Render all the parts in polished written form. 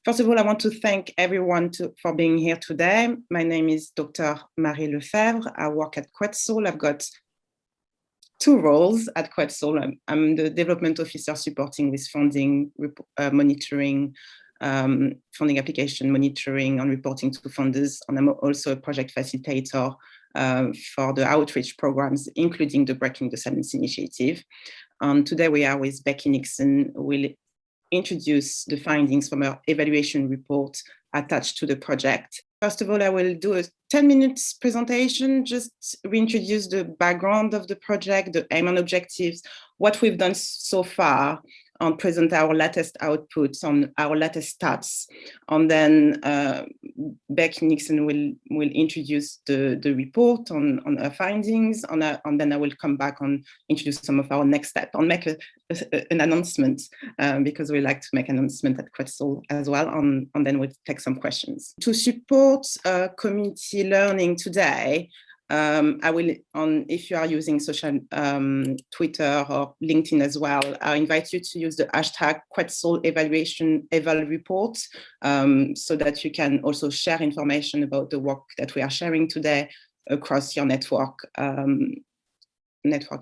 First of all, I want to thank everyone for being here today. My name is Dr. Marie Lefebvre. I work at Quetzal. I've got two roles at Quetzal. I'm the development officer supporting with funding, monitoring, funding application monitoring and reporting to funders. And I'm also a project facilitator for the outreach programs, including the Breaking the Silence initiative. Today we are with Becky Nixon, who will introduce the findings from our evaluation report attached to the project. First of all, I will do a 10 minutes presentation, just reintroduce the background of the project, the aim and objectives, what we've done so far, and present our latest outputs on our latest stats. And then Becky Nixon will introduce the report on our findings, and then I will come back and introduce some of our next steps and make an announcement, because we like to make an announcement at Quetzal as well, and then we'll take some questions. To support community learning today, I will, if you are using social Twitter or LinkedIn as well, I invite you to use the hashtag Quetzal eval report, so that you can also share information about the work that we are sharing today across your network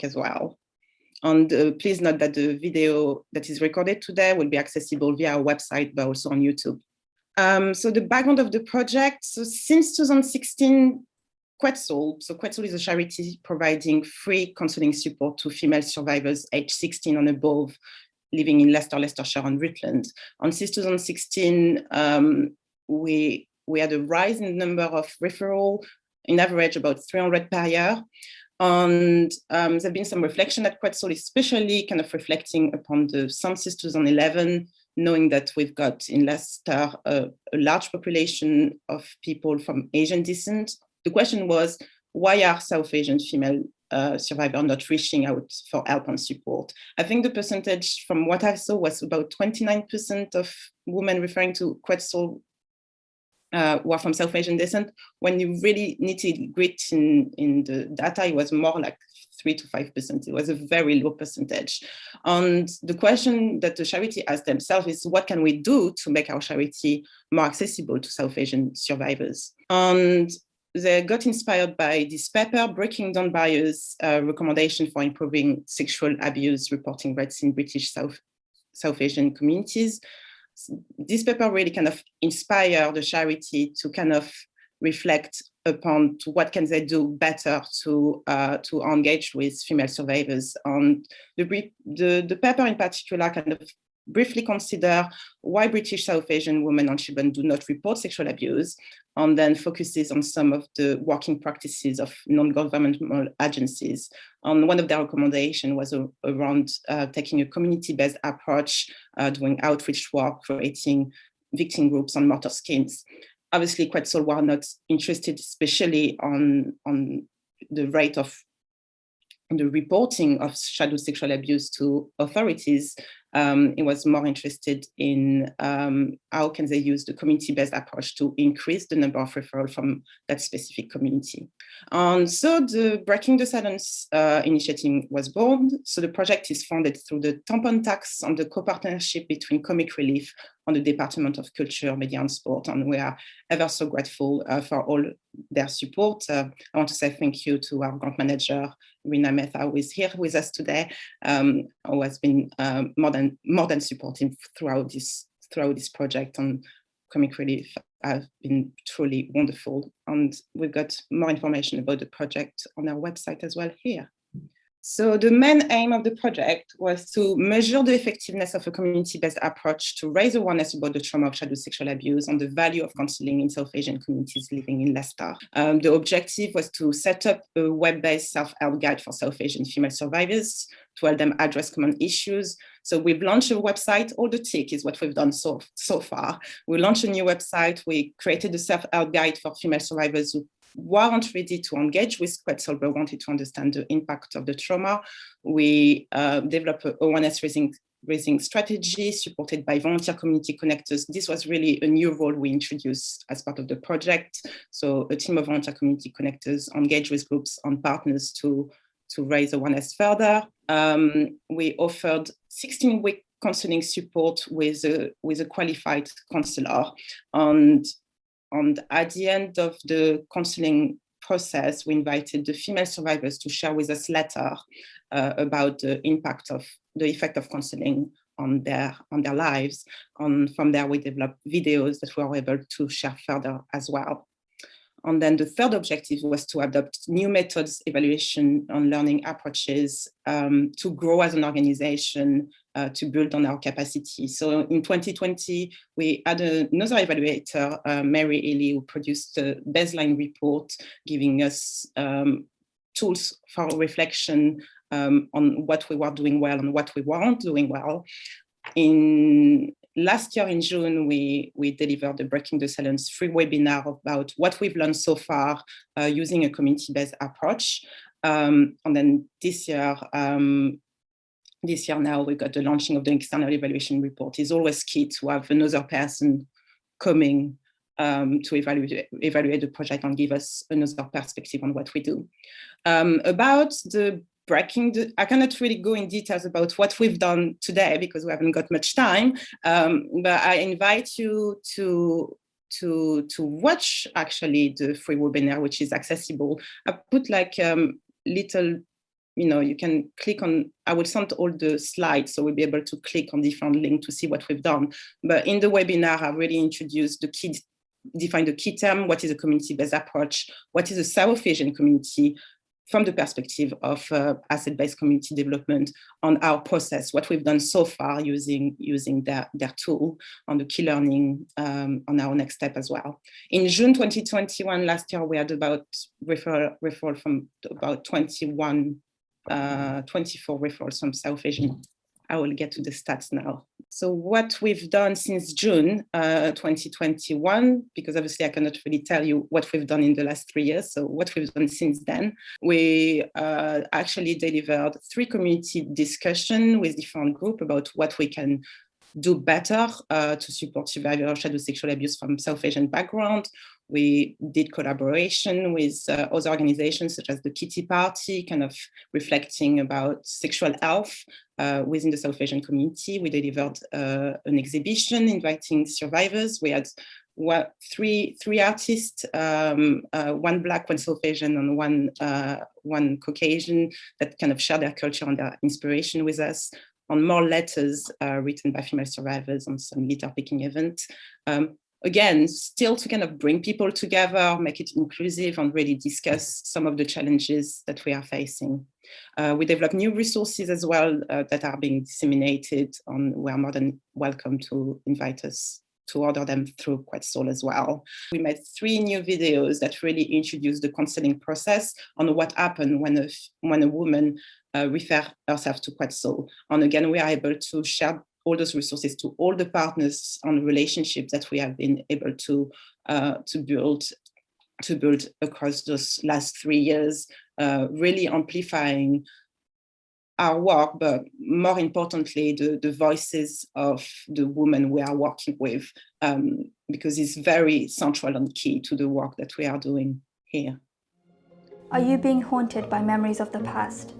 as well. And please note that the video that is recorded today will be accessible via our website, but also on YouTube. So the background of the project, so since 2016, Quetzal is a charity providing free counselling support to female survivors aged 16 and above living in Leicester, Leicestershire and Rutland. And since 2016, we had a rise in the number of referrals, in average about 300 per year. And there's been some reflection at Quetzal, especially kind of reflecting upon the census 2011, knowing that we've got in Leicester a large population of people from Asian descent. The question was, why are South Asian female survivors not reaching out for help and support? I think the percentage from what I saw was about 29% of women referring to Quetzal who are from South Asian descent. When you really nitty-gritty in the data, it was more like 3 to 5%. It was a very low percentage. And the question that the charity asked themselves is, what can we do to make our charity more accessible to South Asian survivors? And they got inspired by this paper, Breaking Down Barriers, recommendation for improving sexual abuse reporting rates in British South Asian communities. This paper really kind of inspired the charity to kind of reflect upon what can they do better to engage with female survivors. And the paper in particular kind of briefly consider why British South Asian women and children do not report sexual abuse, and then focuses on some of the working practices of non-governmental agencies. And one of their recommendations was around taking a community-based approach, doing outreach work, creating victim groups and mortar schemes. Obviously, Quetzal were not interested especially on the rate of the reporting of shadow sexual abuse to authorities. It was more interested in how can they use the community-based approach to increase the number of referrals from that specific community. And so the Breaking the Silence initiative was born. So the project is funded through the tampon tax and the co-partnership between Comic Relief and the Department of Culture, Media and Sport. And we are ever so grateful for all their support. I want to say thank you to our grant manager, Rina Mehta, who is here with us today, who has been more than supportive throughout this project. And Comic Relief have been truly wonderful. And we've got more information about the project on our website as well here. So the main aim of the project was to measure the effectiveness of a community-based approach to raise awareness about the trauma of shadow sexual abuse and the value of counselling in South Asian communities living in Leicester. The objective was to set up a web-based self-help guide for South Asian female survivors to help them address common issues. So we've launched a website. All the tick is what we've done so far. We launched a new website. We created a self-help guide for female survivors who weren't ready to engage with Quetzal, but wanted to understand the impact of the trauma. We developed an awareness raising strategy supported by volunteer community connectors. This was really a new role we introduced as part of the project. So a team of volunteer community connectors engage with groups and partners to raise awareness further. We offered 16-week counseling support with a qualified counselor. And at the end of the counseling process, we invited the female survivors to share with us later about the effect of counseling on their lives. From there, we developed videos that we were able to share further as well. And then the third objective was to adopt new methods, evaluation, and learning approaches to grow as an organization, to build on our capacity. So in 2020, we had another evaluator, Marie, who produced a baseline report, giving us tools for reflection on what we were doing well and what we weren't doing well. Last year in June, we delivered the Breaking the Silence free webinar about what we've learned so far using a community-based approach. And then this year now, we've got the launching of the external evaluation report. It's always key to have another person coming to evaluate the project and give us another perspective on what we do. About the I cannot really go in details about what we've done today because we haven't got much time, but I invite you to watch actually the free webinar, which is accessible. I put like little, you can click on, I will send all the slides, so we'll be able to click on different links to see what we've done. But in the webinar, I really introduced define the key term, what is a community-based approach, what is a South Asian community, from the perspective of asset-based community development, on our process, what we've done so far using their tool, on the key learning, on our next step as well. In June 2021, last year, we had about referral from about 24 referrals from South Asian. I will get to the stats now. So what we've done since June 2021, because obviously I cannot really tell you what we've done in the last 3 years. So what we've done since then, we actually delivered 3 community discussions with different groups about what we can do better to support survivors of shadow sexual abuse from South Asian background. We did collaboration with other organizations such as the Kitty Party, kind of reflecting about sexual health within the South Asian community. We delivered an exhibition inviting survivors. We had three artists, one Black, one South Asian, and one Caucasian, that kind of shared their culture and their inspiration with us, on more letters written by female survivors on some litter picking event. Again, still to kind of bring people together, make it inclusive, and really discuss some of the challenges that we are facing. We developed new resources as well that are being disseminated, and we are more than welcome to invite us to order them through Quetzal as well. We made 3 new videos that really introduce the counseling process on what happened when a woman refers herself to Quetzal. And again, we are able to share all those resources to all the partners and relationships that we have been able to build across those last 3 years, really amplifying our work, but more importantly, the voices of the women we are working with, because it's very central and key to the work that we are doing here. Are you being haunted by memories of the past?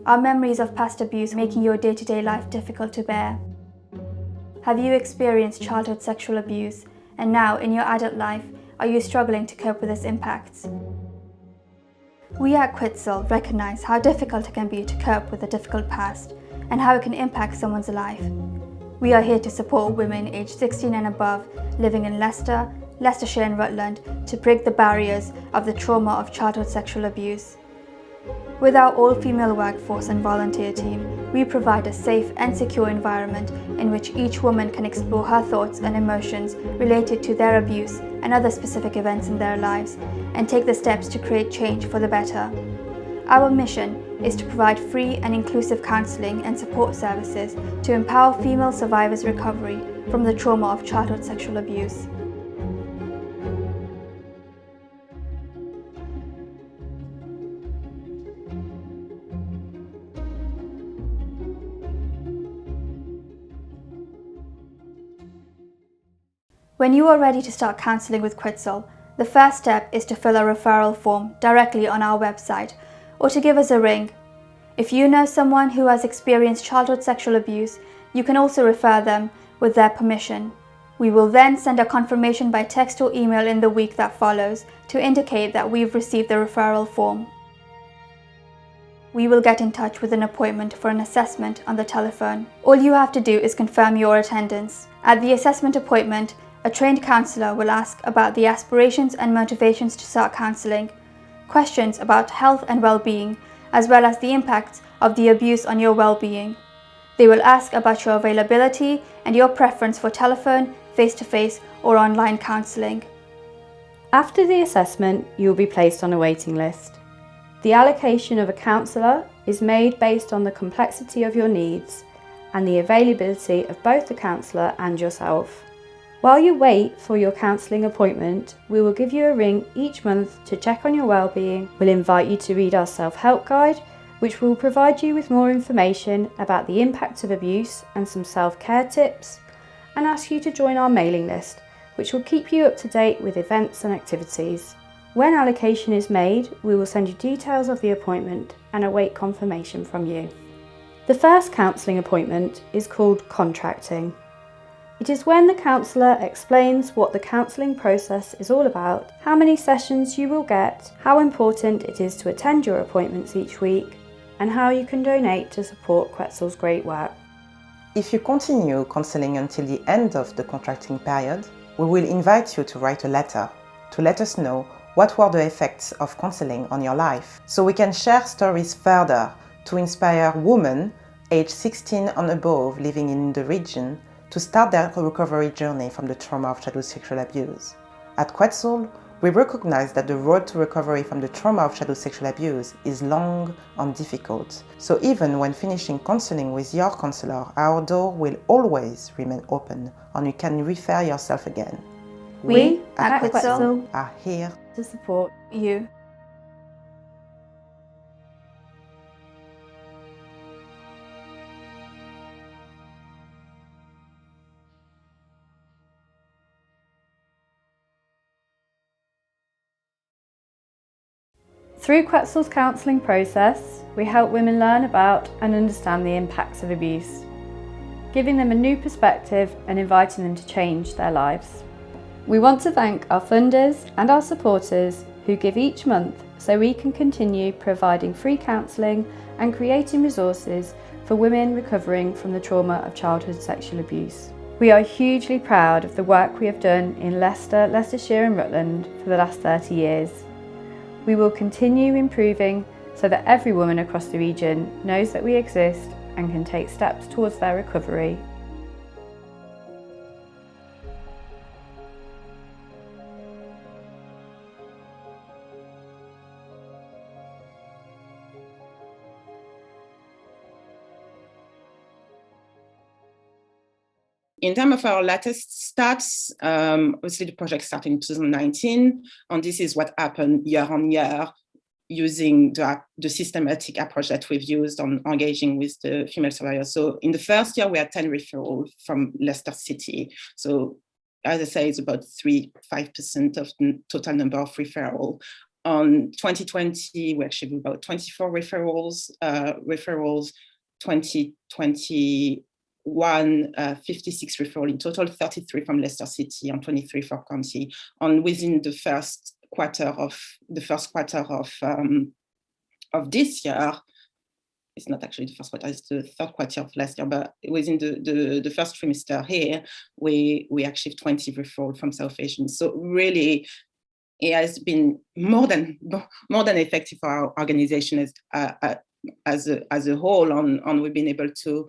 Are memories of past abuse making your day-to-day life difficult to bear? Have you experienced childhood sexual abuse, and now in your adult life, are you struggling to cope with its impacts? We at Quetzal recognize how difficult it can be to cope with a difficult past and how it can impact someone's life. We are here to support women aged 16 and above living in Leicester, Leicestershire and Rutland to break the barriers of the trauma of childhood sexual abuse. With our all-female workforce and volunteer team, we provide a safe and secure environment in which each woman can explore her thoughts and emotions related to their abuse and other specific events in their lives, and take the steps to create change for the better. Our mission is to provide free and inclusive counselling and support services to empower female survivors' recovery from the trauma of childhood sexual abuse. When you are ready to start counselling with Quetzal, the first step is to fill a referral form directly on our website or to give us a ring. If you know someone who has experienced childhood sexual abuse, you can also refer them with their permission. We will then send a confirmation by text or email in the week that follows to indicate that we've received the referral form. We will get in touch with an appointment for an assessment on the telephone. All you have to do is confirm your attendance. At the assessment appointment, a trained counsellor will ask about the aspirations and motivations to start counselling, questions about health and well-being, as well as the impacts of the abuse on your well-being. They will ask about your availability and your preference for telephone, face-to-face or online counselling. After the assessment, you will be placed on a waiting list. The allocation of a counsellor is made based on the complexity of your needs and the availability of both the counsellor and yourself. While you wait for your counselling appointment, we will give you a ring each month to check on your well-being. We'll invite you to read our self-help guide, which will provide you with more information about the impact of abuse and some self-care tips, and ask you to join our mailing list, which will keep you up to date with events and activities. When allocation is made, we will send you details of the appointment and await confirmation from you. The first counselling appointment is called contracting. It is when the counsellor explains what the counselling process is all about, how many sessions you will get, how important it is to attend your appointments each week, and how you can donate to support Quetzal's great work. If you continue counselling until the end of the contracting period, we will invite you to write a letter to let us know what were the effects of counselling on your life, so we can share stories further to inspire women aged 16 and above living in the region to start their recovery journey from the trauma of childhood sexual abuse. At Quetzal, we recognize that the road to recovery from the trauma of childhood sexual abuse is long and difficult. So even when finishing counseling with your counselor, our door will always remain open and you can refer yourself again. We at Quetzal are here to support you. Through Quetzal's counselling process, we help women learn about and understand the impacts of abuse, giving them a new perspective and inviting them to change their lives. We want to thank our funders and our supporters who give each month so we can continue providing free counselling and creating resources for women recovering from the trauma of childhood sexual abuse. We are hugely proud of the work we have done in Leicester, Leicestershire and Rutland for the last 30 years. We will continue improving so that every woman across the region knows that we exist and can take steps towards their recovery. In terms of our latest stats, obviously the project started in 2019, and this is what happened year on year using the systematic approach that we've used on engaging with the female survivors. So in the first year, we had 10 referrals from Leicester City. So as I say, it's about 5% of the total number of referrals. On 2020, we actually have about 24 referrals. 2021, 56 referrals in total, 33 from Leicester City and 23 for county. And within the first quarter of this year, it's not actually the first quarter, it's the third quarter of last year, but within the first trimester here, we achieved 20 referrals from South Asians. So really, it has been more than effective for our organization as a whole, and we've been able to.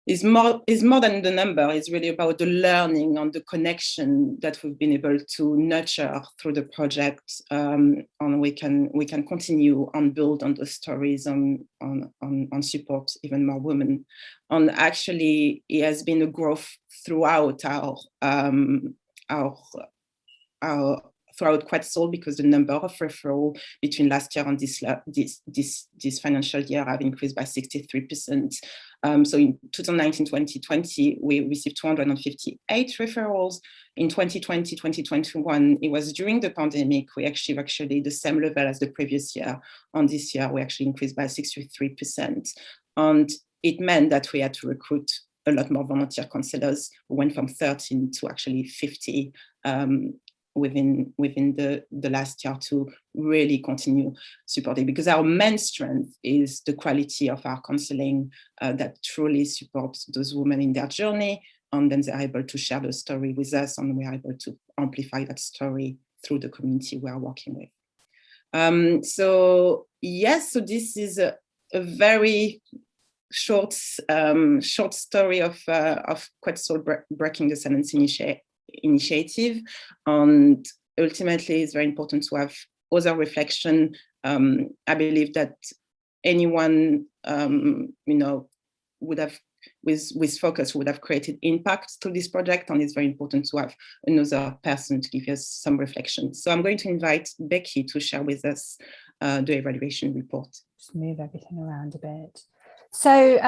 Is more than the number. It's really about the learning and the connection that we've been able to nurture through the project, and we can continue and build on the stories and support even more women. And actually, it has been a growth throughout throughout Quetzal, because the number of referrals between last year and this financial year have increased by 63%. So in 2019-2020, we received 258 referrals. In 2020, 2021, it was during the pandemic, we achieved actually the same level as the previous year. On this year, we actually increased by 63%. And it meant that we had to recruit a lot more volunteer counselors. We went from 13 to actually 50 within the last year to really continue supporting, because our main strength is the quality of our counseling that truly supports those women in their journey, and then they're able to share the story with us, and we're able to amplify that story through the community we are working with. So yes, so this is a very short story of Quetzal Breaking the Silence initiative, and ultimately it's very important to have other reflection. I believe that anyone would have with focus would have created impact to this project, and it's very important to have another person to give us some reflection. So I'm going to invite Becky to share with us the evaluation report. Just move everything around a bit. So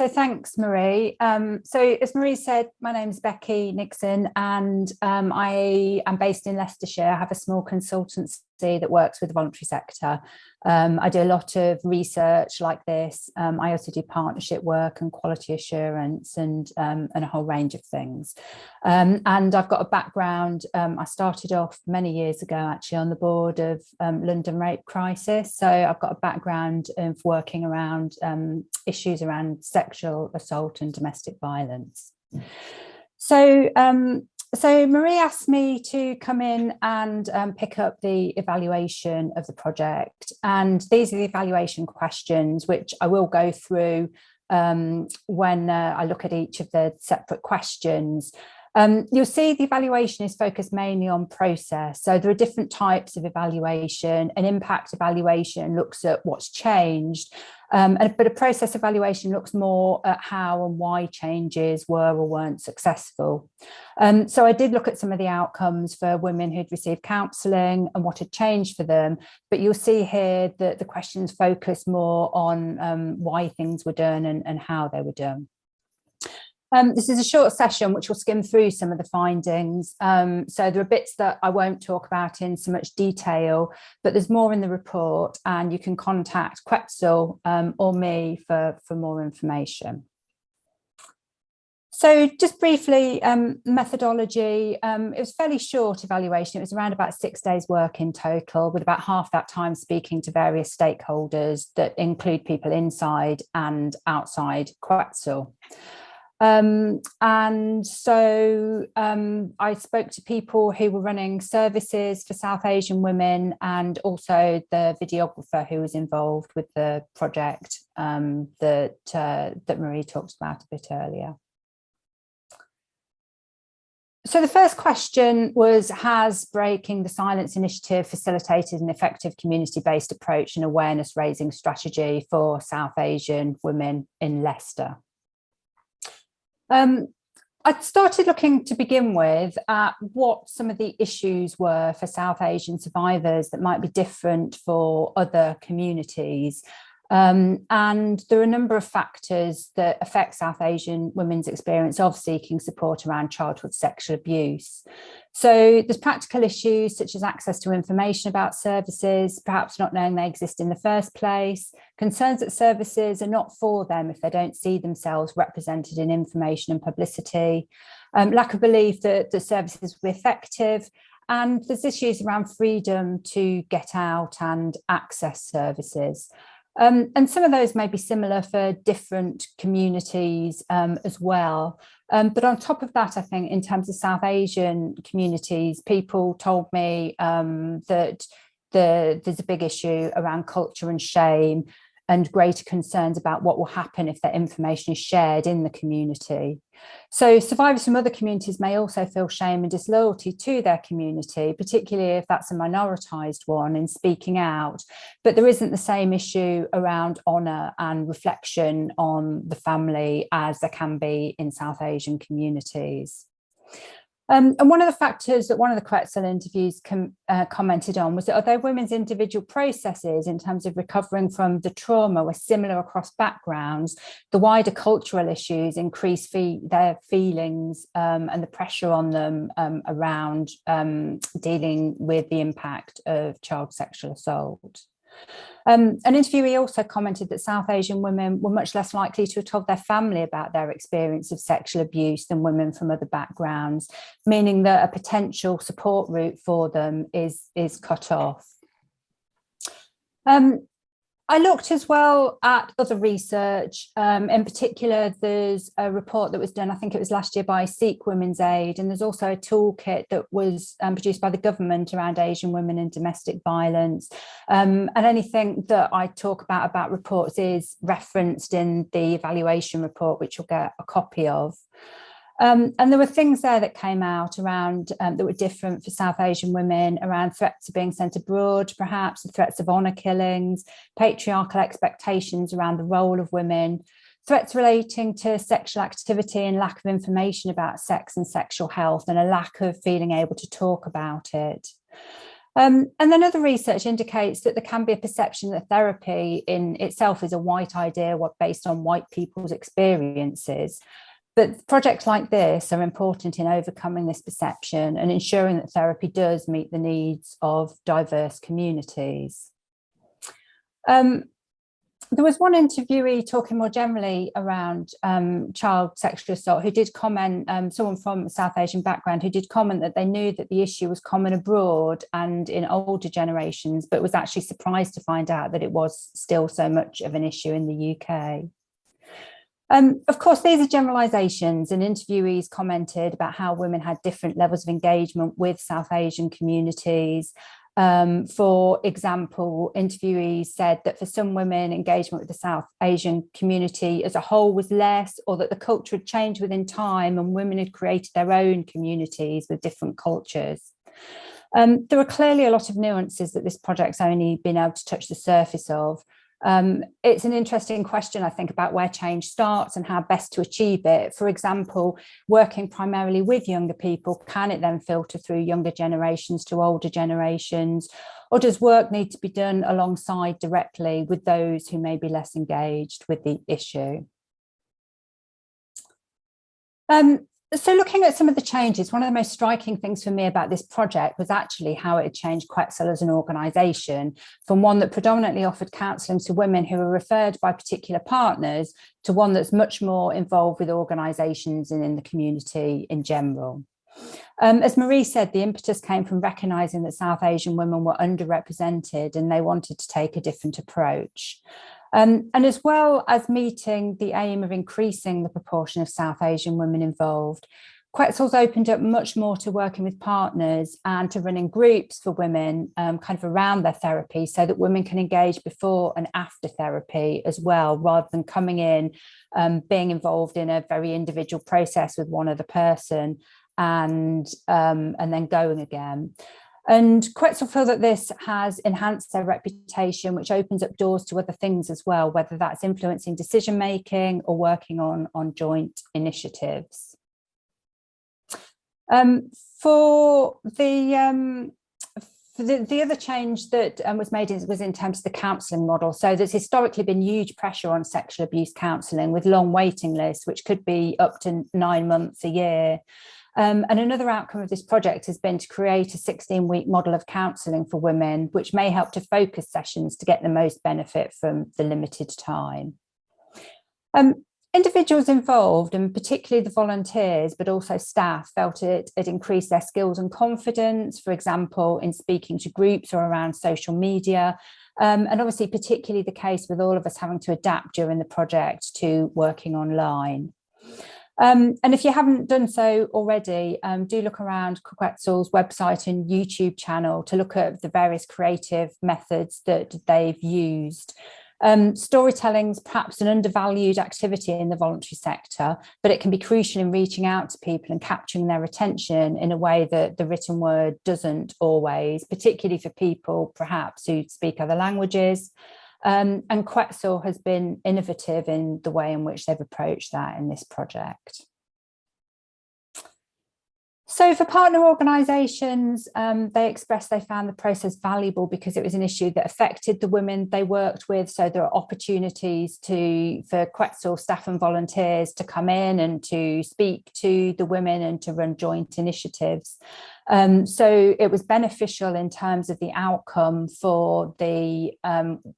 thanks, Marie. So as Marie said, my name is Becky Nixon, and I am based in Leicestershire. I have a small consultancy that works with the voluntary sector. I do a lot of research like this. I also do partnership work and quality assurance and a whole range of things. And I've got a background. I started off many years ago actually on the board of London Rape Crisis. So I've got a background of working around issues around sexual assault and domestic violence. So Marie asked me to come in and pick up the evaluation of the project. And these are the evaluation questions, which I will go through when I look at each of the separate questions. You'll see the evaluation is focused mainly on process. So there are different types of evaluation. An impact evaluation looks at what's changed, but a process evaluation looks more at how and why changes were or weren't successful. So I did look at some of the outcomes for women who'd received counselling and what had changed for them, but you'll see here that the questions focus more on why things were done and how they were done. This is a short session which will skim through some of the findings. So there are bits that I won't talk about in so much detail, but there's more in the report, and you can contact Quetzal or me for more information. So just briefly, methodology, it was a fairly short evaluation. It was around about 6 days work in total, with about half that time speaking to various stakeholders that include people inside and outside Quetzal. And so I spoke to people who were running services for South Asian women, and also the videographer who was involved with the project that Marie talked about a bit earlier. So the first question was, has Breaking the Silence initiative facilitated an effective community-based approach and awareness raising strategy for South Asian women in Leicester? I started looking to begin with at what some of the issues were for South Asian survivors that might be different for other communities. And there are a number of factors that affect South Asian women's experience of seeking support around childhood sexual abuse. So there's practical issues such as access to information about services, perhaps not knowing they exist in the first place, concerns that services are not for them if they don't see themselves represented in information and publicity, lack of belief that the services will be effective, and there's issues around freedom to get out and access services. And some of those may be similar for different communities as well. But on top of that, I think in terms of South Asian communities, people told me that there's a big issue around culture and shame, and greater concerns about what will happen if that information is shared in the community. So survivors from other communities may also feel shame and disloyalty to their community, particularly if that's a minoritised one, in speaking out. But there isn't the same issue around honour and reflection on the family as there can be in South Asian communities. And one of the factors that one of the Quetzal interviews commented on was that although women's individual processes in terms of recovering from the trauma were similar across backgrounds, the wider cultural issues increased their feelings and the pressure on them around dealing with the impact of child sexual assault. An interviewee also commented that South Asian women were much less likely to have told their family about their experience of sexual abuse than women from other backgrounds, meaning that a potential support route for them is cut off. I looked as well at other research. In particular, there's a report that was done, I think it was last year, by Sikh Women's Aid, and there's also a toolkit that was produced by the government around Asian women and domestic violence. And anything that I talk about reports is referenced in the evaluation report, which you'll get a copy of. And there were things there that came out around that were different for South Asian women, around threats of being sent abroad, perhaps the threats of honour killings, patriarchal expectations around the role of women, threats relating to sexual activity and lack of information about sex and sexual health, and a lack of feeling able to talk about it. And then other research indicates that there can be a perception that therapy in itself is a white idea based on white people's experiences. But projects like this are important in overcoming this perception and ensuring that therapy does meet the needs of diverse communities. There was one interviewee talking more generally around child sexual assault who did comment, someone from a South Asian background, who did comment that they knew that the issue was common abroad and in older generations, but was actually surprised to find out that it was still so much of an issue in the UK. Of course, these are generalisations, and interviewees commented about how women had different levels of engagement with South Asian communities. For example, interviewees said that for some women, engagement with the South Asian community as a whole was less, or that the culture had changed within time and women had created their own communities with different cultures. There are clearly a lot of nuances that this project's only been able to touch the surface of. It's an interesting question, I think, about where change starts and how best to achieve it. For example, working primarily with younger people, can it then filter through younger generations to older generations? Or does work need to be done alongside directly with those who may be less engaged with the issue? So looking at some of the changes, one of the most striking things for me about this project was actually how it had changed Quetzal as an organisation, from one that predominantly offered counselling to women who were referred by particular partners to one that's much more involved with organisations and in the community in general. As Marie said, the impetus came from recognising that South Asian women were underrepresented and they wanted to take a different approach. And as well as meeting the aim of increasing the proportion of South Asian women involved, Quetzal's opened up much more to working with partners and to running groups for women kind of around their therapy, so that women can engage before and after therapy as well, rather than coming in, being involved in a very individual process with one other person and then going again. And Quetzal feel that this has enhanced their reputation, which opens up doors to other things as well, whether that's influencing decision-making or working on joint initiatives. For the other change that was made was in terms of the counselling model. So there's historically been huge pressure on sexual abuse counselling with long waiting lists, which could be up to 9 months, a year. And another outcome of this project has been to create a 16-week model of counselling for women, which may help to focus sessions to get the most benefit from the limited time. Individuals involved, and particularly the volunteers, but also staff, felt it increased their skills and confidence, for example, in speaking to groups or around social media. And obviously, particularly the case with all of us having to adapt during the project to working online. And if you haven't done so already, do look around Quetzal's website and YouTube channel to look at the various creative methods that they've used. Storytelling is perhaps an undervalued activity in the voluntary sector, but it can be crucial in reaching out to people and capturing their attention in a way that the written word doesn't always, particularly for people perhaps who speak other languages. And Quetzal has been innovative in the way in which they've approached that in this project. So for partner organisations, they expressed they found the process valuable because it was an issue that affected the women they worked with. So there are opportunities for Quetzal staff and volunteers to come in and to speak to the women and to run joint initiatives. So it was beneficial in terms of the outcome for the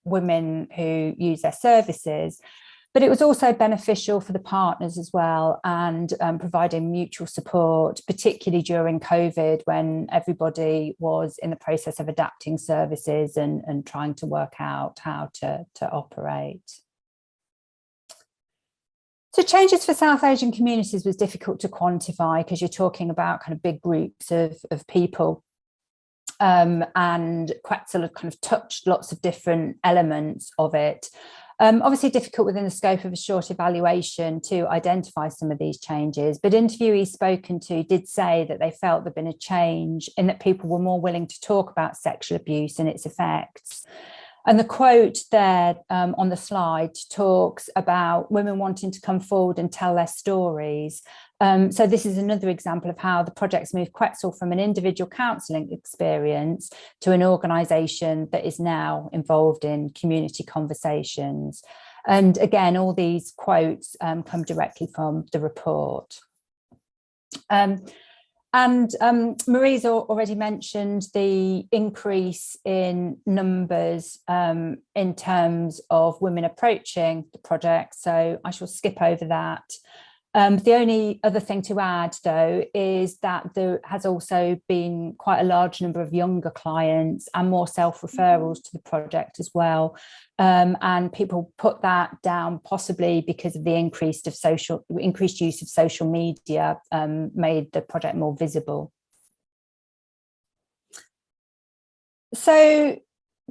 women who use their services. But it was also beneficial for the partners as well, and providing mutual support, particularly during COVID, when everybody was in the process of adapting services and trying to work out how to operate. So changes for South Asian communities was difficult to quantify because you're talking about kind of big groups of people. And Quetzal had kind of touched lots of different elements of it. Obviously difficult within the scope of a short evaluation to identify some of these changes, but interviewees spoken to did say that they felt there'd been a change in that people were more willing to talk about sexual abuse and its effects. And the quote there on the slide talks about women wanting to come forward and tell their stories. So this is another example of how the project's moved Quetzal from an individual counselling experience to an organisation that is now involved in community conversations. And again, all these quotes come directly from the report. Marie's already mentioned the increase in numbers in terms of women approaching the project, so I shall skip over that. The only other thing to add, though, is that there has also been quite a large number of younger clients and more self-referrals to the project as well. And people put that down possibly because of the increased use of social media made the project more visible. So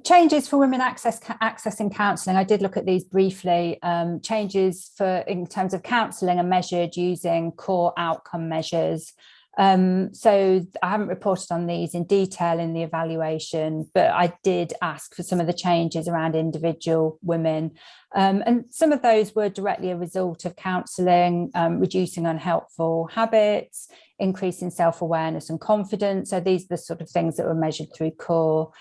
changes for women accessing counselling. I did look at these briefly. Changes in terms of counselling are measured using core outcome measures. So I haven't reported on these in detail in the evaluation, but I did ask for some of the changes around individual women. And some of those were directly a result of counselling, reducing unhelpful habits, increasing self-awareness and confidence. So these are the sort of things that were measured through core.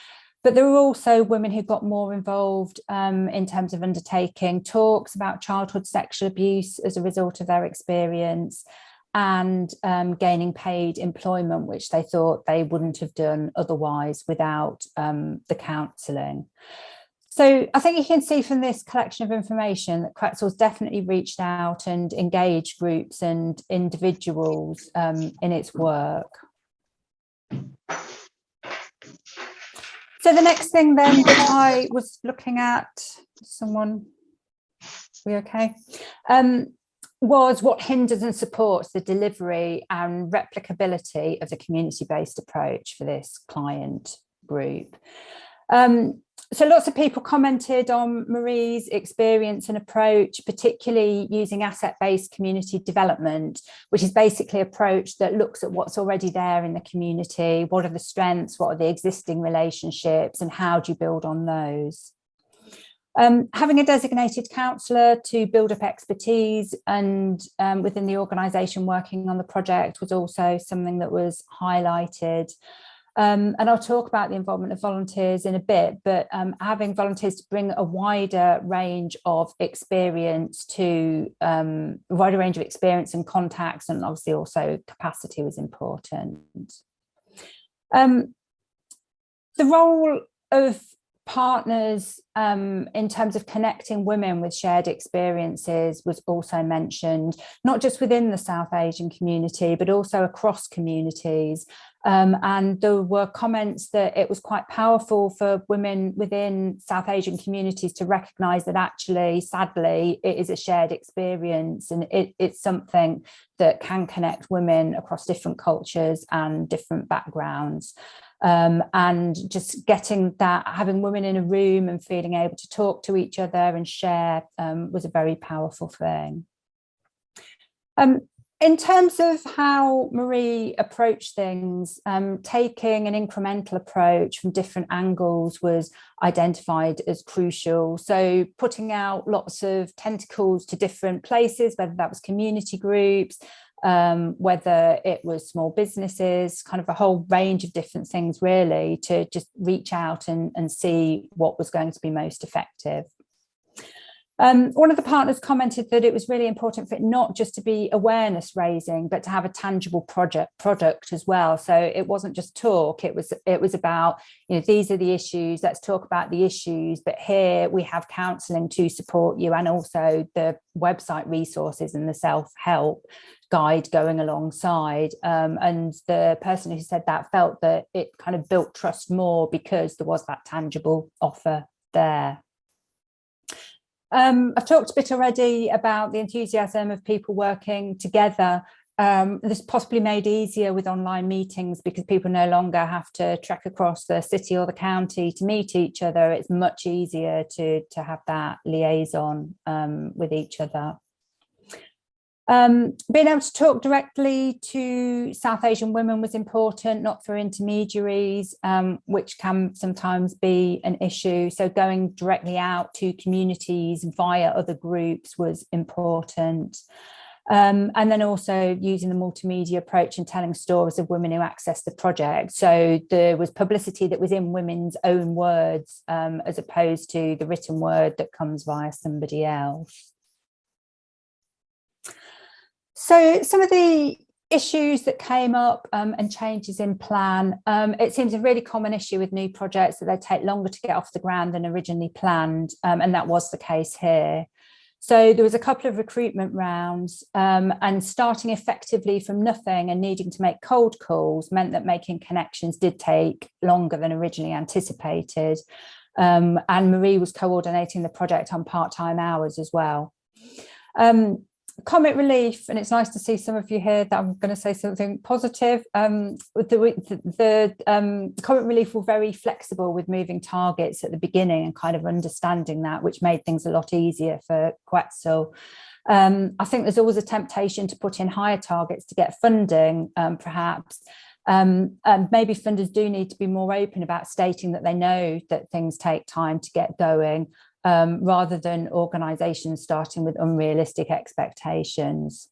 But there were also women who got more involved in terms of undertaking talks about childhood sexual abuse as a result of their experience, and gaining paid employment, which they thought they wouldn't have done otherwise without the counselling. So I think you can see from this collection of information that Quetzal's definitely reached out and engaged groups and individuals in its work. So the next thing then that I was looking at, we okay? Was what hinders and supports the delivery and replicability of the community-based approach for this client group. So lots of people commented on Marie's experience and approach, particularly using asset-based community development, which is basically an approach that looks at what's already there in the community, what are the strengths, what are the existing relationships, and how do you build on those. Having a designated counsellor to build up expertise and within the organisation working on the project was also something that was highlighted. And I'll talk about the involvement of volunteers in a bit, but having volunteers to bring a wider range of experience and contacts, and obviously also capacity was important. The role of partners in terms of connecting women with shared experiences was also mentioned, not just within the South Asian community, but also across communities. And there were comments that it was quite powerful for women within South Asian communities to recognise that actually, sadly, it is a shared experience, and it's something that can connect women across different cultures and different backgrounds. And just getting that, having women in a room and feeling able to talk to each other and share was a very powerful thing. In terms of how Marie approached things, taking an incremental approach from different angles was identified as crucial. So putting out lots of tentacles to different places, whether that was community groups, whether it was small businesses, kind of a whole range of different things really, to just reach out and see what was going to be most effective. One of the partners commented that it was really important for it not just to be awareness raising, but to have a tangible product as well. So it wasn't just talk, it was about, you know, these are the issues, let's talk about the issues, but here we have counselling to support you, and also the website resources and the self-help guide going alongside. And the person who said that felt that it kind of built trust more because there was that tangible offer there. I've talked a bit already about the enthusiasm of people working together. This possibly made easier with online meetings because people no longer have to trek across the city or the county to meet each other. It's much easier to have that liaison with each other. Being able to talk directly to South Asian women was important, not through intermediaries, which can sometimes be an issue. So going directly out to communities via other groups was important. And then also using the multimedia approach and telling stories of women who accessed the project. So there was publicity that was in women's own words, as opposed to the written word that comes via somebody else. So some of the issues that came up and changes in plan, it seems a really common issue with new projects that they take longer to get off the ground than originally planned, and that was the case here. So there was a couple of recruitment rounds, and starting effectively from nothing and needing to make cold calls meant that making connections did take longer than originally anticipated. And Marie was coordinating the project on part-time hours as well. Comic relief, and it's nice to see some of you here that I'm going to say something positive. The comic relief were very flexible with moving targets at the beginning and kind of understanding that, which made things a lot easier for Quetzal. I think there's always a temptation to put in higher targets to get funding, perhaps. And maybe funders do need to be more open about stating that they know that things take time to get going, rather than organisations starting with unrealistic expectations.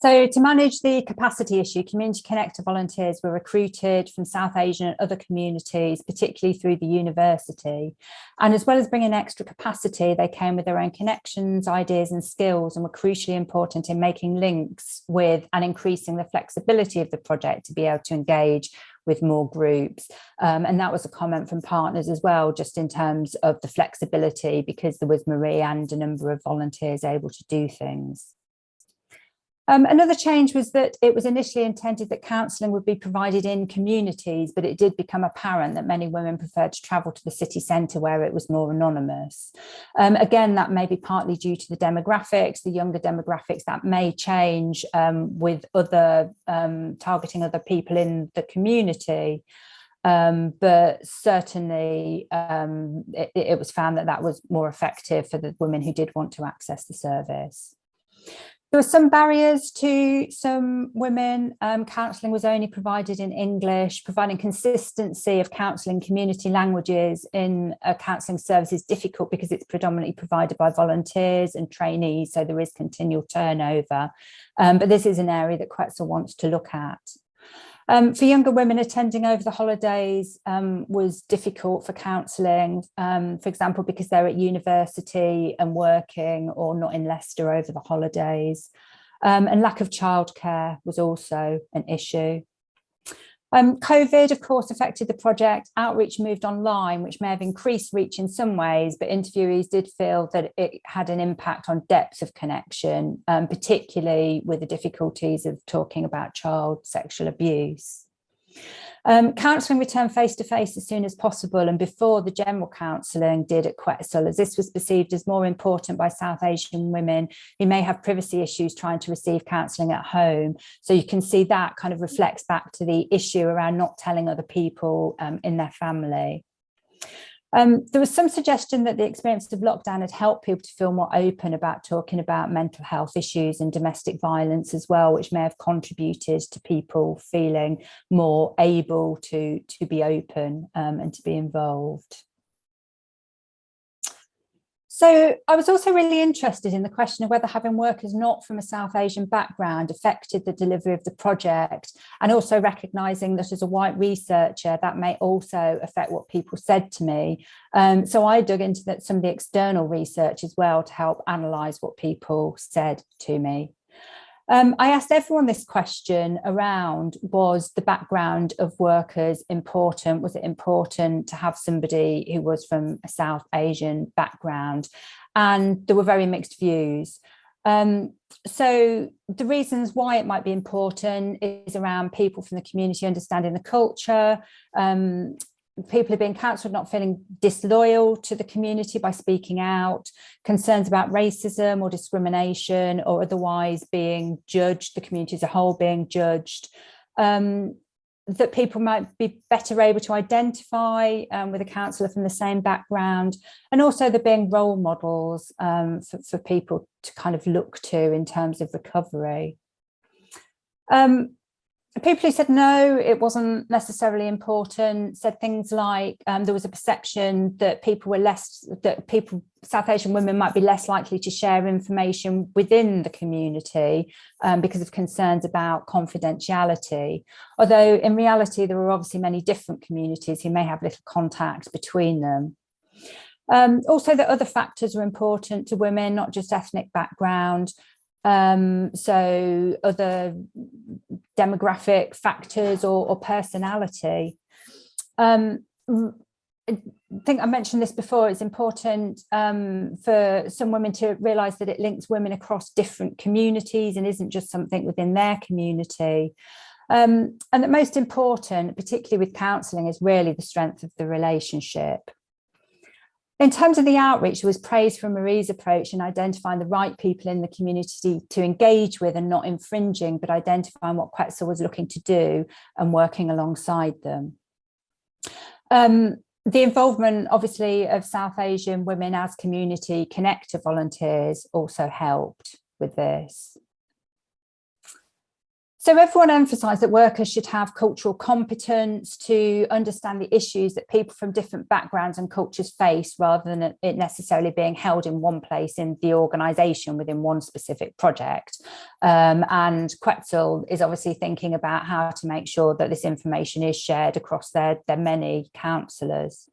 So to manage the capacity issue, Community Connector volunteers were recruited from South Asian and other communities, particularly through the university. And as well as bringing extra capacity, they came with their own connections, ideas and skills, and were crucially important in making links with and increasing the flexibility of the project to be able to engage with more groups. And that was a comment from partners as well, just in terms of the flexibility, because there was Marie and a number of volunteers able to do things. Another change was that it was initially intended that counselling would be provided in communities, but it did become apparent that many women preferred to travel to the city centre where it was more anonymous. Again, that may be partly due to the demographics, the younger demographics that may change with other targeting other people in the community. But certainly it was found that that was more effective for the women who did want to access the service. There were some barriers to some women. Counselling was only provided in English. Providing consistency of counselling community languages in a counselling service is difficult because it's predominantly provided by volunteers and trainees, so there is continual turnover. But this is an area that Quetzal wants to look at. For younger women, attending over the holidays was difficult for counselling, for example, because they're at university and working or not in Leicester over the holidays. And lack of childcare was also an issue. COVID, of course, affected the project. Outreach moved online, which may have increased reach in some ways, but interviewees did feel that it had an impact on depth of connection, particularly with the difficulties of talking about child sexual abuse. Counselling returned face-to-face as soon as possible and before the general counselling did at Quetzal, as this was perceived as more important by South Asian women who may have privacy issues trying to receive counselling at home. So you can see that kind of reflects back to the issue around not telling other people in their family. There was some suggestion that the experience of lockdown had helped people to feel more open about talking about mental health issues and domestic violence as well, which may have contributed to people feeling more able to be open and to be involved. So I was also really interested in the question of whether having workers not from a South Asian background affected the delivery of the project, and also recognising that as a white researcher, that may also affect what people said to me. So I dug into some of the external research as well to help analyse what people said to me. I asked everyone this question around, was the background of workers important? Was it important to have somebody who was from a South Asian background? And there were very mixed views. So the reasons why it might be important is around people from the community understanding the culture, people who are being counselled not feeling disloyal to the community by speaking out, concerns about racism or discrimination or otherwise being judged, the community as a whole being judged, that people might be better able to identify with a counsellor from the same background, and also there being role models for people to kind of look to in terms of recovery. People who said no, it wasn't necessarily important, said things like there was a perception that South Asian women might be less likely to share information within the community because of concerns about confidentiality. Although in reality, there are obviously many different communities who may have little contact between them. Also, that other factors are important to women, not just ethnic background. So other demographic factors or personality. I think I mentioned this before, it's important for some women to realise that it links women across different communities and isn't just something within their community. And that most important, particularly with counselling, is really the strength of the relationship. In terms of the outreach, there was praise for Marie's approach in identifying the right people in the community to engage with and not infringing, but identifying what Quetzal was looking to do and working alongside them. The involvement, obviously, of South Asian women as community connector volunteers also helped with this. So everyone emphasised that workers should have cultural competence to understand the issues that people from different backgrounds and cultures face, rather than it necessarily being held in one place in the organisation within one specific project. And Quetzal is obviously thinking about how to make sure that this information is shared across their many counsellors.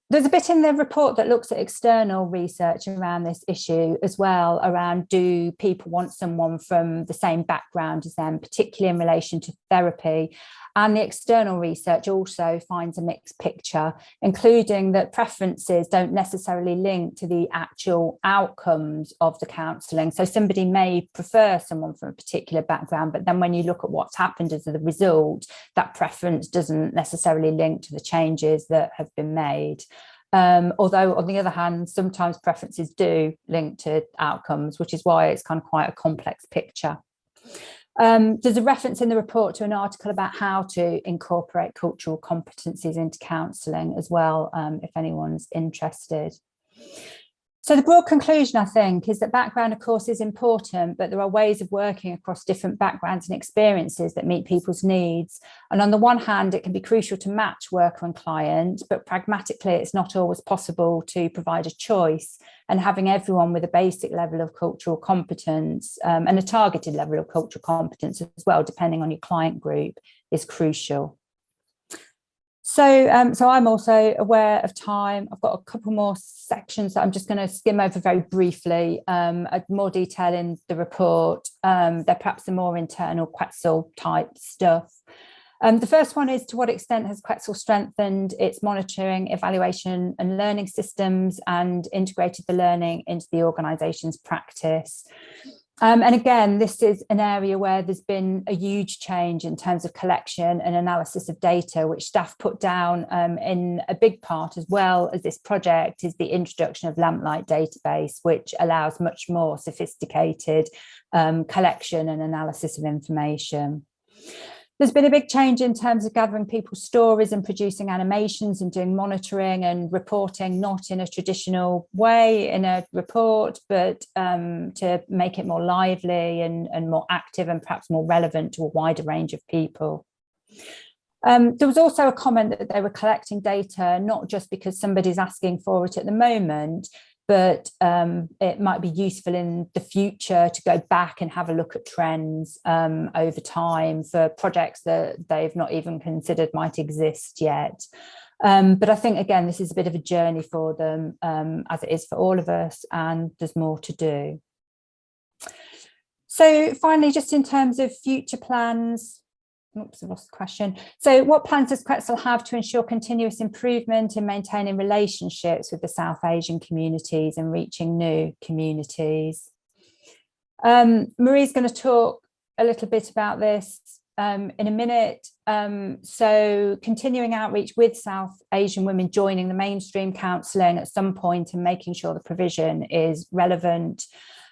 There's a bit in the report that looks at external research around this issue as well, around do people want someone from the same background as them, particularly in relation to therapy. And the external research also finds a mixed picture, including that preferences don't necessarily link to the actual outcomes of the counselling. So somebody may prefer someone from a particular background, but then when you look at what's happened as a result, that preference doesn't necessarily link to the changes that have been made. Although, on the other hand, sometimes preferences do link to outcomes, which is why it's kind of quite a complex picture. There's a reference in the report to an article about how to incorporate cultural competencies into counselling as well, if anyone's interested. So the broad conclusion, I think, is that background, of course, is important, but there are ways of working across different backgrounds and experiences that meet people's needs. And on the one hand, it can be crucial to match worker and client, but pragmatically, it's not always possible to provide a choice. And having everyone with a basic level of cultural competence and a targeted level of cultural competence as well, depending on your client group, is crucial. So, so I'm also aware of time. I've got a couple more sections that I'm just going to skim over very briefly. More detail in the report. They're perhaps the more internal Quetzal type stuff. The first one is, to what extent has Quetzal strengthened its monitoring, evaluation and learning systems and integrated the learning into the organisation's practice? And again, this is an area where there's been a huge change in terms of collection and analysis of data, which staff put down in a big part, as well as this project, is the introduction of Lamplight database, which allows much more sophisticated collection and analysis of information. There's been a big change in terms of gathering people's stories and producing animations and doing monitoring and reporting, not in a traditional way in a report, but to make it more lively and more active and perhaps more relevant to a wider range of people. There was also a comment that they were collecting data, not just because somebody's asking for it at the moment, but it might be useful in the future to go back and have a look at trends over time for projects that they've not even considered might exist yet. But I think, again, this is a bit of a journey for them, as it is for all of us, and there's more to do. So finally, just in terms of future plans, oops, I lost the question. So what plans does Quetzal have to ensure continuous improvement in maintaining relationships with the South Asian communities and reaching new communities? Marie's going to talk a little bit about this in a minute. So continuing outreach with South Asian women, joining the mainstream counselling at some point and making sure the provision is relevant.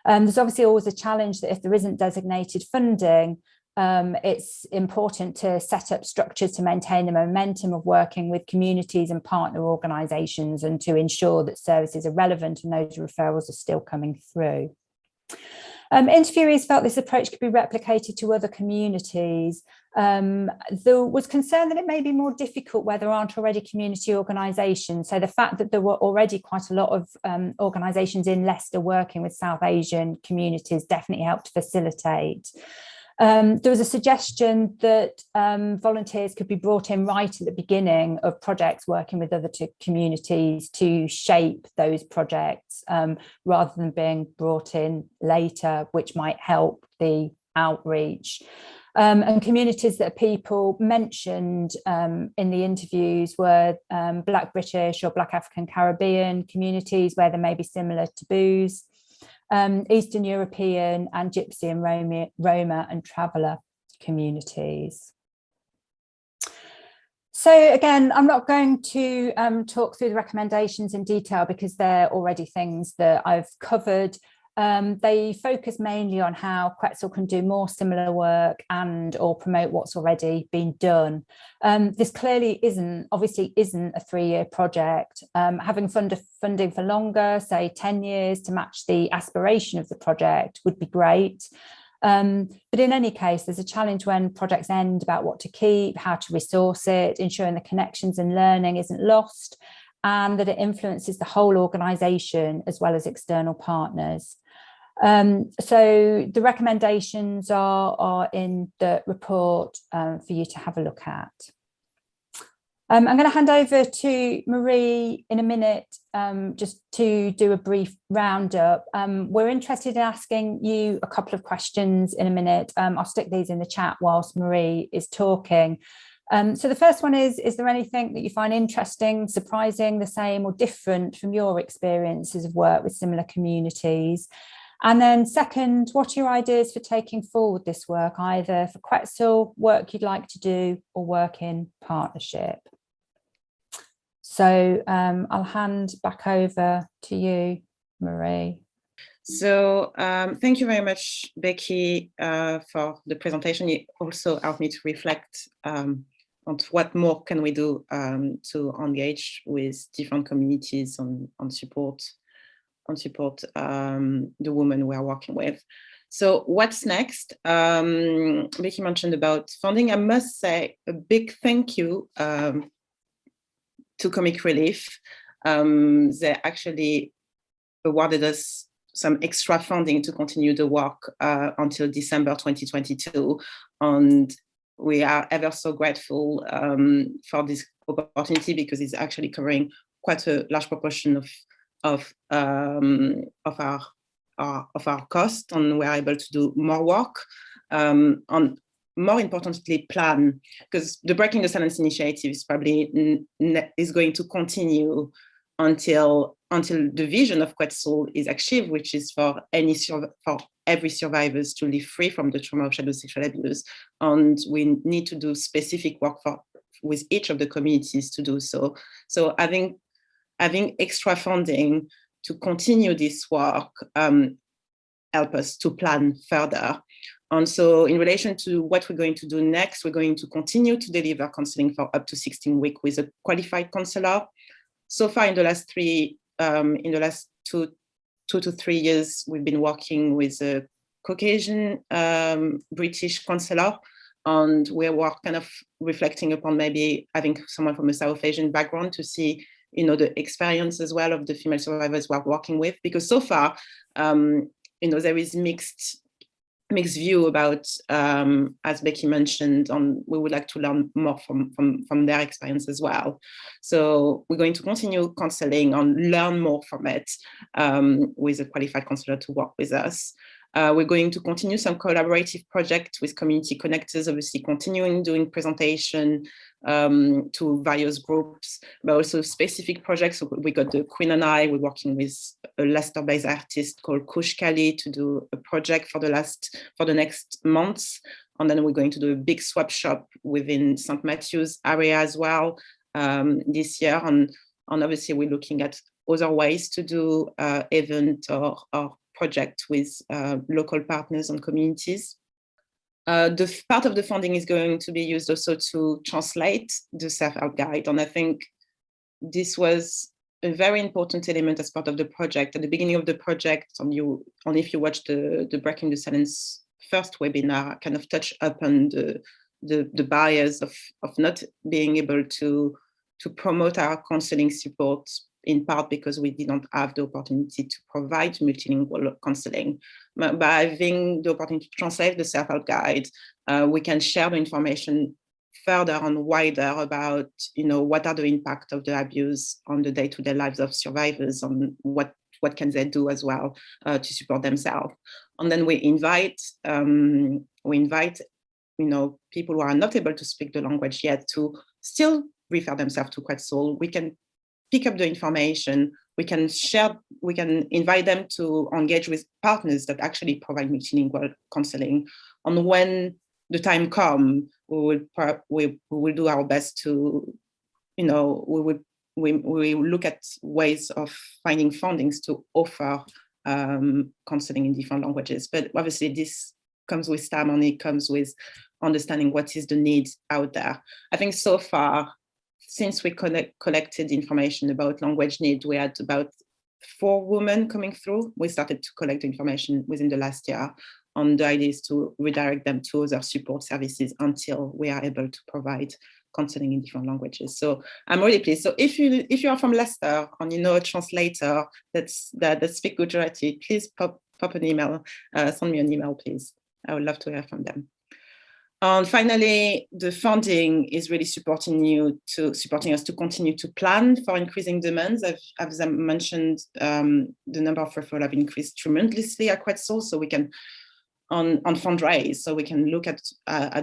There's obviously always a challenge that if there isn't designated funding, it's important to set up structures to maintain the momentum of working with communities and partner organisations and to ensure that services are relevant and those referrals are still coming through. Interviewees felt this approach could be replicated to other communities. There was concern that it may be more difficult where there aren't already community organisations. So the fact that there were already quite a lot of organisations in Leicester working with South Asian communities definitely helped facilitate. There was a suggestion that volunteers could be brought in right at the beginning of projects working with other communities to shape those projects rather than being brought in later, which might help the outreach. And communities that people mentioned in the interviews were Black British or Black African Caribbean communities where there may be similar taboos, Eastern European and Gypsy and Roma and Traveller communities. So again, I'm not going to talk through the recommendations in detail because they're already things that I've covered. They focus mainly on how Quetzal can do more similar work and or promote what's already been done. This clearly obviously isn't a 3-year project. Having funding for longer, say 10 years to match the aspiration of the project would be great. But in any case, there's a challenge when projects end about what to keep, how to resource it, ensuring the connections and learning isn't lost, and that it influences the whole organisation as well as external partners. So the recommendations are in the report for you to have a look at. I'm going to hand over to Marie in a minute just to do a brief roundup. We're interested in asking you a couple of questions in a minute. I'll stick these in the chat whilst Marie is talking. So the first one is there anything that you find interesting, surprising, the same or different from your experiences of work with similar communities? And then second, what are your ideas for taking forward this work, either for Quetzal, work you'd like to do, or work in partnership? So I'll hand back over to you, Marie. So thank you very much, Becky, for the presentation. It also helped me to reflect on what more can we do to engage with different communities on support the women we are working with. So what's next? Becky mentioned about funding. I must say a big thank you to Comic Relief. They actually awarded us some extra funding to continue the work until December 2022. And we are ever so grateful for this opportunity because it's actually covering quite a large proportion of our cost, and we're able to do more work on, more importantly, plan, because the Breaking the Silence initiative is probably is going to continue until the vision of Quetzal is achieved, which is for every survivors to live free from the trauma of shadow sexual abuse. And we need to do specific work with each of the communities to do so. So having extra funding to continue this work help us to plan further. And so in relation to what we're going to do next, we're going to continue to deliver counseling for up to 16 weeks with a qualified counselor. So far in the last 2 to 3 years, we've been working with a Caucasian British counselor, And we were kind of reflecting upon maybe having someone from a South Asian background to see, the experience as well of the female survivors we're working with, because so far, there is mixed view about, as Becky mentioned, we would like to learn more from their experience as well. So we're going to continue counseling and learn more from it with a qualified counselor to work with us. We're going to continue some collaborative projects with community connectors, obviously continuing doing presentation to various groups, but also specific projects. So we got the Queen and I, we're working with a Leicester-based artist called Kush Kali to do a project for the next months. And then we're going to do a big swap shop within St. Matthew's area as well this year. And obviously we're looking at other ways to do event or project with local partners and communities. The part of the funding is going to be used also to translate the self-help guide. And I think this was a very important element as part of the project. At the beginning of the project, and if you watch the Breaking the Silence first webinar, kind of touch upon the barriers of not being able to promote our counseling support, in part because we didn't have the opportunity to provide multilingual counseling. But by having the opportunity to translate the self-help guide, we can share the information further and wider about, what are the impact of the abuse on the day-to-day lives of survivors, and what can they do as well to support themselves. And then we invite people who are not able to speak the language yet to still refer themselves to Quetzal. We can pick up the information, we can invite them to engage with partners that actually provide multilingual counseling. And when the time comes, we will do our best to, we will look at ways of finding fundings to offer counseling in different languages. But obviously this comes with time, and it comes with understanding what is the need out there. I think so far, since we collected information about language need, we had about 4 women coming through. We started to collect information within the last year, and the idea is to redirect them to other support services until we are able to provide counseling in different languages. So I'm really pleased. So if you are from Leicester and you know a translator that speaks Gujarati, please pop an email, send me an email, please. I would love to hear from them. And finally, the funding is really supporting us to continue to plan for increasing demands. As I mentioned, the number of referrals have increased tremendously at Quetzal, so we can on fundraise. So we can look at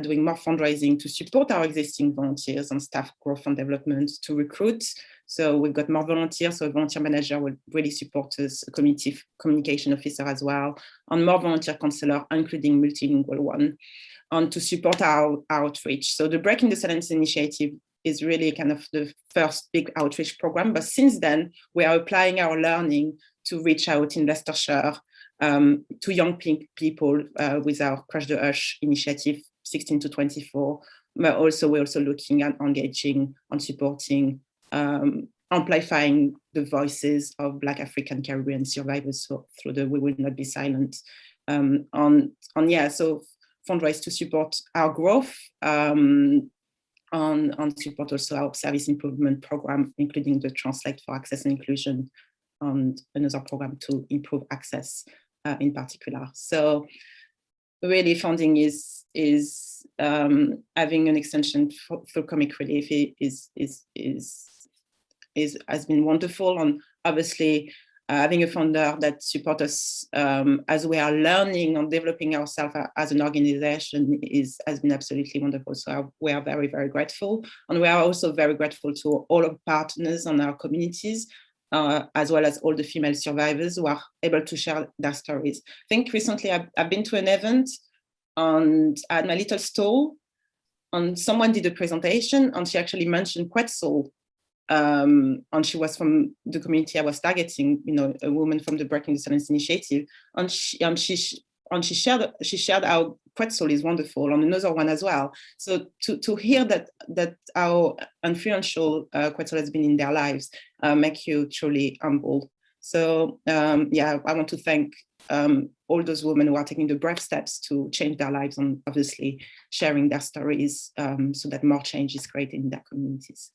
doing more fundraising to support our existing volunteers and staff growth and development, to recruit. So we've got more volunteers, so a volunteer manager will really support us, a community communication officer as well, and more volunteer counselor, including multilingual one, and to support our outreach. So the Breaking the Silence initiative is really kind of the first big outreach program, but since then we are applying our learning to reach out in Leicestershire to young people with our Crush the Hush initiative, 16 to 24, but also we're also looking at engaging and supporting, amplifying the voices of Black African Caribbean survivors through the We Will Not Be Silent. So fundraise to support our growth and support also our service improvement program, including the Translate for Access and Inclusion and another program to improve access in particular. So really funding is having an extension for Comic Relief has been wonderful, and obviously having a funder that supports us as we are learning and developing ourselves as an organization has been absolutely wonderful. So we are very, very grateful. And we are also very grateful to all our partners and our communities, as well as all the female survivors who are able to share their stories. I think recently I've been to an event and I had my little stall, and someone did a presentation and she actually mentioned Quetzal. And she was from the community I was targeting, a woman from the Breaking the Silence initiative, and she shared how Quetzal is wonderful, and another one as well. So to hear that how influential Quetzal has been in their lives make you truly humbled. So yeah, I want to thank all those women who are taking the brave steps to change their lives and obviously sharing their stories so that more change is created in their communities.